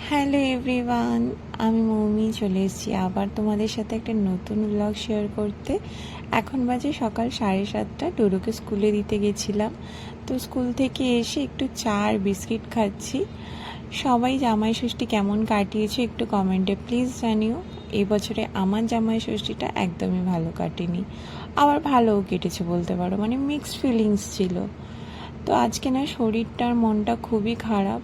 Hello everyone, আমি মৌমি চলে এসেছি আবার তোমাদের সাথে একটা নতুন ব্লগ শেয়ার করতে। এখন বাজে সকাল 7:30। ডোডোকে স্কুলে দিতে গেছিলাম, তো স্কুল থেকে এসে একটু চা আর বিস্কিট খাচ্ছি। সবাই জামাই ষষ্ঠী কেমন কাটিয়েছে একটু কমেন্টে প্লিজ জানিও। এই বছরে আমার জামাই ষষ্ঠীটা একদমই ভালো কাটেনি, আবার ভালোও কেটেছে বলতে পারো, মানে মিক্সড ফিলিংস ছিল। তো আজকে না শরীরটার মনটা খুবই খারাপ।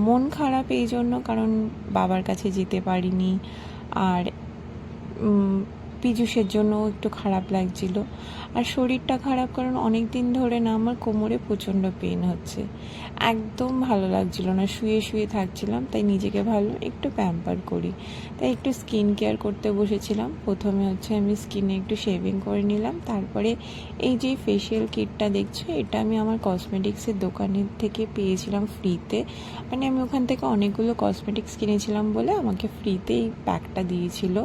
মন খারাপ এই জন্য কারণ বাবার কাছে যেতে পারিনি, আর পীযূষের জন্য একটু খারাপ লাগছিল। আর শরীরটা খারাপ কারণ অনেক দিন ধরে না আমার কোমরে প্রচণ্ড পেন হচ্ছে, একদম ভালো লাগছিল না, শুয়ে শুয়ে থাকছিলাম। তাই নিজেকে ভালো একটু প্যাম্পার করি, তাই একটু স্কিন কেয়ার করতে বসেছিলাম। প্রথমে আমি স্কিনে একটু শেভিং করে নিলাম, তারপরে এই যে ফেশিয়াল কিটটা দেখছো, এটা আমি আমার কসমেটিক্সের দোকানের থেকে পেয়েছিলাম ফ্রিতে। মানে আমি ওখান থেকে অনেকগুলো কসমেটিক্স কিনেছিলাম বলে আমাকে ফ্রিতে এই প্যাকটা দিয়েছিল।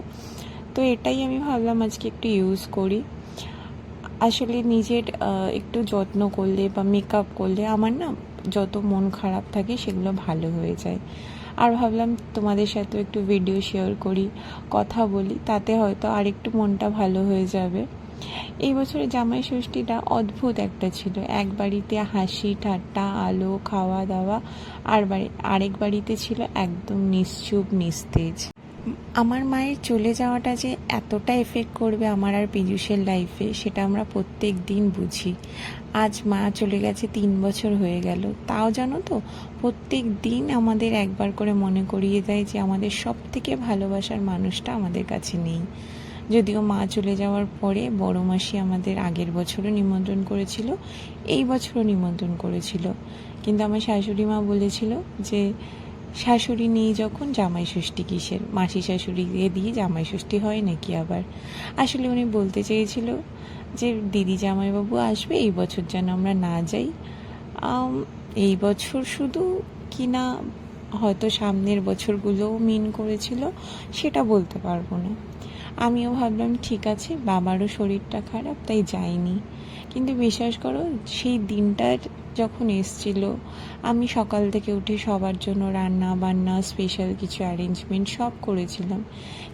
তো এটাই আমি ভাবলাম আজকে একটু ইউজ করি। আসলে নিজের একটু যত্ন করলে বা মেকআপ করলে আমার না যত মন খারাপ থাকে সেগুলো ভালো হয়ে যায়। আর ভাবলাম তোমাদের সাথে একটু ভিডিও শেয়ার করি, কথা বলি, তাতে হয়তো আর একটু মনটা ভালো হয়ে যাবে। এই বছরে জামাই ষষ্ঠীটা অদ্ভুত একটা ছিল। এক বাড়িতে হাসি ঠাট্টা আলো খাওয়া দাওয়া, আর আরেক বাড়িতে ছিল একদম নিশ্চুপ নিস্তেজ। আমার মায়ের চলে যাওয়াটা যে এতটা এফেক্ট করবে আমার আর পীযূষের লাইফে, সেটা আমরা প্রত্যেক দিন বুঝি। আজ মা চলে গেছে 3 বছর হয়ে গেল, তাও জানো তো প্রত্যেক দিন আমাদের একবার করে মনে করিয়ে দেয় যে আমাদের সব থেকে ভালোবাসার মানুষটা আমাদের কাছে নেই। যদিও মা চলে যাওয়ার পরে বড় মাসি আমাদের আগের বছরও নিমন্ত্রণ করেছিল, এই বছরও নিমন্ত্রণ করেছিল, কিন্তু আমার শাশুড়ি মা বলেছিল যে শাশুড়ি নেই যখন জামাই ষষ্ঠী কিসের, মাসি শাশুড়িকে দিয়ে জামাই ষষ্ঠী হয় নাকি আবার। আসলে উনি বলতে চেয়েছিল যে দিদি জামাইবাবু আসবে, এই বছর যেন আমরা না যাই। এই বছর শুধু কি না, হয়তো সামনের বছরগুলোও মিন করেছিল, সেটা বলতে পারবো না। আমিও ভাবলাম ঠিক আছে, বাবারও শরীরটা খারাপ তাই যাইনি। কিন্তু বিশ্বাস করো, সেই দিনটার যখন এসছিল, আমি সকাল থেকে উঠে সবার জন্য রান্না বান্না স্পেশাল কিছু অ্যারেঞ্জমেন্ট সব করেছিলাম,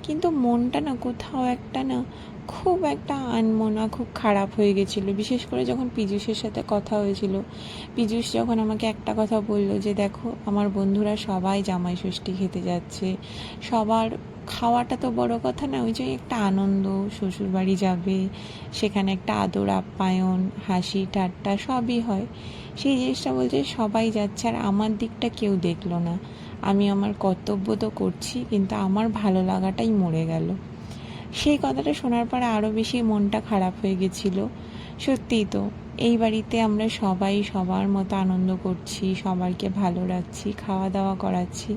কিন্তু মনটা না কোথাও একটা না খুব একটা আনমনা, খুব খারাপ হয়ে গেছিলো। বিশেষ করে যখন পীযূষের সাথে কথা হয়েছিল, পীযূষ যখন আমাকে একটা কথা বললো যে দেখো আমার বন্ধুরা সবাই জামাই ষষ্ঠী খেতে যাচ্ছে, সবার খাওয়াটা তো বড় কথা না, ওই যে একটা আনন্দ, শ্বশুরবাড়ি যাবে, সেখানে একটা আদর আপ্যায়ন হাসি ঠাট্টা সবই হয়। সেই জিনিসটা বলছে সবাই যাচ্ছে আর আমার দিকটা কেউ দেখলো না। আমি আমার কর্তব্য তো করছি, কিন্তু আমার ভালো লাগাটাই মরে গেল। সেই কথাটা শোনার পরে আরও বেশি মনটা খারাপ হয়ে গেছিলো। সত্যিই তো, এই বাড়িতে আমরা সবাই সবার মতো আনন্দ করছি, সবাইকে ভালো রাখছি, খাওয়া দাওয়া করাচ্ছি,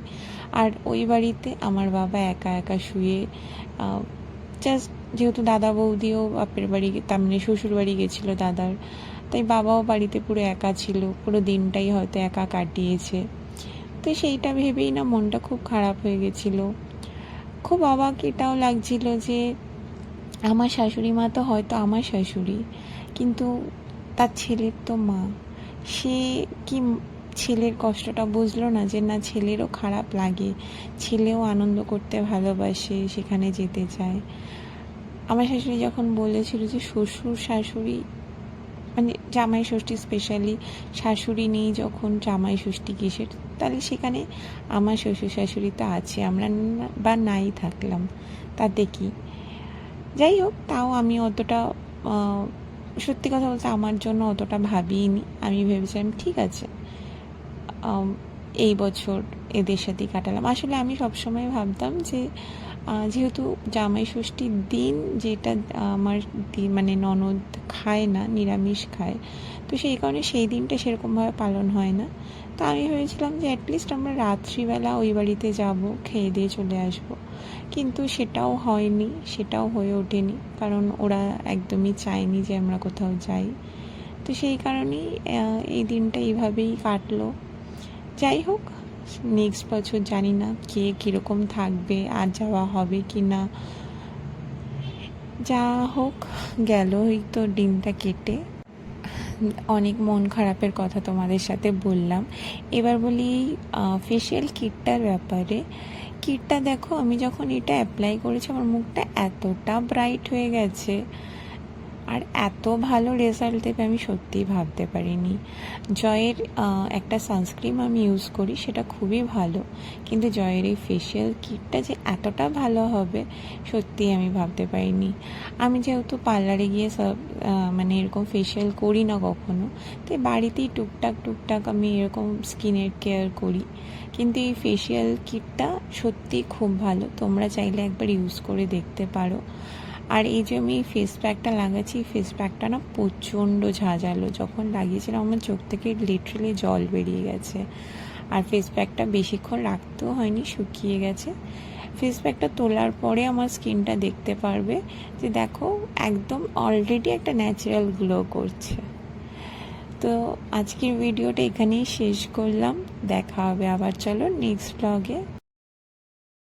আর ওই বাড়িতে আমার বাবা একা একা শুয়ে, জাস্ট যেহেতু দাদা বৌদিও বাপের বাড়ি, তার মানে শ্বশুর বাড়ি গেছিলো দাদার, তাই বাবাও বাড়িতে পুরো একা ছিল, পুরো দিনটাই হয়তো একা কাটিয়েছে। তো সেইটা ভেবেই না মনটা খুব খারাপ হয়ে গেছিলো। খুব অবাক এটাও লাগছিল যে আমার শাশুড়ি মা তো হয়তো আমার শাশুড়ি, কিন্তু তার ছেলের তো মা, সে কি ছেলের কষ্টটা বুঝলো না, যে না ছেলেরও খারাপ লাগে, ছেলেও আনন্দ করতে ভালোবাসে, সেখানে যেতে চায়। আমার শাশুড়ি যখন বলেছিল যে শ্বশুর শাশুড়ি, মানে জামাই ষষ্ঠী স্পেশালি শাশুড়ি নেই যখন জামাই ষষ্ঠী কিসের, তাহলে সেখানে আমার শ্বশুর শাশুড়ি তো আছে, আমরা বা নাই থাকলাম তাতে কি। যাই হোক, তাও আমি অতটা, সত্যি কথা বলতে আমার জন্য অতটা ভাবিনি। আমি ভেবেছিলাম ঠিক আছে, এই বছর এদের সাথেই কাটালাম। আসলে আমি সবসময় ভাবতাম যে যেহেতু জামাই ষষ্ঠীর দিন, যেটা আমার মানে ননদ খায় না, নিরামিষ খায়, তো সেই কারণে সেই দিনটা সেরকমভাবে পালন হয় না। তো আমি ভেবেছিলাম যে অ্যাটলিস্ট আমরা রাত্রিবেলা ওই বাড়িতে যাব, খেয়ে দিয়ে চলে আসব, কিন্তু সেটাও হয়নি, সেটাও হয়ে ওঠেনি, কারণ ওরা একদমই চায়নি যে আমরা কোথাও যাই। তো সেই কারণেই এই দিনটা এইভাবেই কাটলো। যাই হোক, নেক্সট বছর জানি না কে কীরকম থাকবে, আর যাওয়া হবে কি না। যা হোক, গেল এই তো দিনটা কেটে। অনেক মন খারাপের কথা তোমাদের সাথে বললাম। এবার বলি ফেশিয়াল কিটটার ব্যাপারে। কিটটা দেখো, আমি যখন এটা অ্যাপ্লাই করেছি আমার মুখটা এতটা ব্রাইট হয়ে গেছে আর এত ভালো রেজাল্ট দেবে আমি সত্যিই ভাবতে পারিনি। জয়ের একটা সানস্ক্রিন আমি ইউজ করি, সেটা খুবই ভালো, কিন্তু জয়ের এই ফেশিয়াল কিটটা যে এতটা ভালো হবে সত্যিই আমি ভাবতে পারিনি। আমি যেহেতু পার্লারে গিয়ে সব মানে এরকম ফেশিয়াল করি না কখনো, তাই বাড়িতেই টুকটাক আমি এরকম স্কিনের কেয়ার করি, কিন্তু এই ফেশিয়াল কিটটা সত্যিই খুব ভালো, তোমরা চাইলে একবার ইউজ করে দেখতে পারো। আর এই যে আমি ফেস প্যাকটা লাগাচ্ছি, ফেস প্যাকটা না প্রচণ্ড ঝাঁঝালো, যখন লাগিয়েছিলাম আমার চোখ থেকে লিটারালি জল বেরিয়ে গেছে। আর ফেস প্যাকটা বেশিক্ষণ রাখতেও হয়নি, শুকিয়ে গেছে। ফেস প্যাকটা তোলার পরে আমার স্কিনটা দেখতে পারবে যে দেখো একদম অলরেডি একটা ন্যাচারাল গ্লো করছে। তো আজকের ভিডিওটা এখানেই শেষ করলাম, দেখা হবে আবার, চলো নেক্সট ব্লগে।